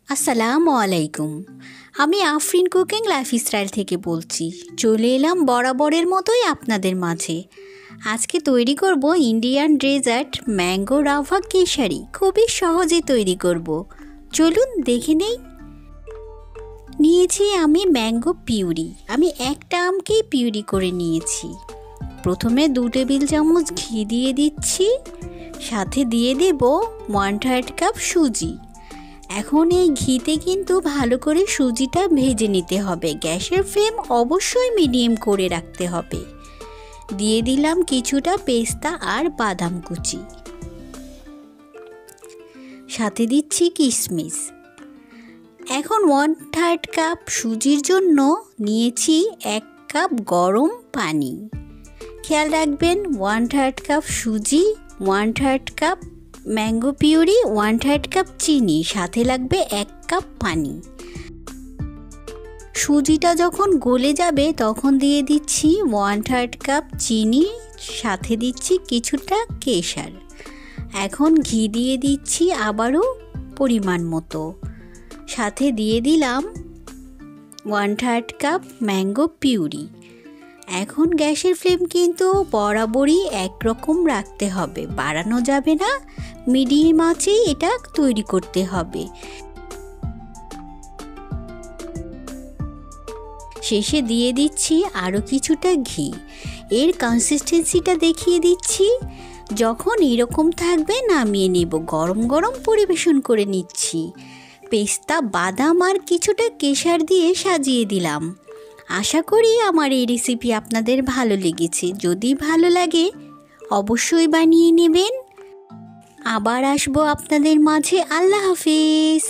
আসসালামু আলাইকুম। আমি আফরিন কুকিং লাইফস্টাইল থেকে বলছি। চলে এলাম বরাবরের মতোই আপনাদের মাঝে। আজকে তৈরি করব Indian dessert mango rava kesari. খুবই সহজে তৈরি করব, চলুন দেখে নেই। নিয়েছি আমি ম্যাঙ্গো পিউরি। আমি একটা আমকেই পিউরি করে নিয়েছি। প্রথমে 2 টেবিল চামচ ঘি দিয়ে দিচ্ছি, সাথে দিয়ে দেব 1/3 কাপ সুজি। এখন এই ঘিতে কিন্তু ভালো করে সুজিটা ভেজে নিতে হবে। গ্যাসের ফ্লেম অবশ্যই মিডিয়াম করে রাখতে হবে। দিয়ে দিলাম কিছুটা পেস্তা আর বাদাম কুচি, সাথে দিচ্ছি কিশমিশ। এখন 1/3 কাপ সুজির জন্য নিয়েছি 1 কাপ গরম পানি। খেয়াল রাখবেন 1/3 কাপ সুজি, 1/3 কাপ ম্যাঙ্গো পিউরি, 1/3 কাপ চিনি, সাথে লাগবে 1 কাপ পানি। সুজিটা যখন গলে যাবে তখন দিয়ে দিচ্ছি 1/3 কাপ চিনি, সাথে দিচ্ছি কিছুটা কেশর। এখন ঘি দিয়ে দিচ্ছি আবারও পরিমাণ মতো, সাথে দিয়ে দিলাম 1/3 কাপ ম্যাঙ্গো পিউরি। এখন গ্যাসের ফ্লেম কিন্তু বরাবরই একরকম রাখতে হবে, বাড়ানো যাবে না। মিডিয়াম আঁচেই এটা তৈরি করতে হবে। শেষে দিয়ে দিচ্ছি আরও কিছুটা ঘি। এর কনসিস্টেন্সিটা দেখিয়ে দিচ্ছি। যখন এরকম থাকবে নামিয়ে নেব। গরম গরম পরিবেশন করে নিচ্ছি। পেস্তা, বাদাম আর কিছুটা কেশর দিয়ে সাজিয়ে দিলাম। আশা করি আমার এই রেসিপি আপনাদের ভালো লেগেছে। যদি ভালো লাগে অবশ্যই বানিয়ে নেবেন। আবার আসবো আপনাদের মাঝে। আল্লাহ হাফেজ।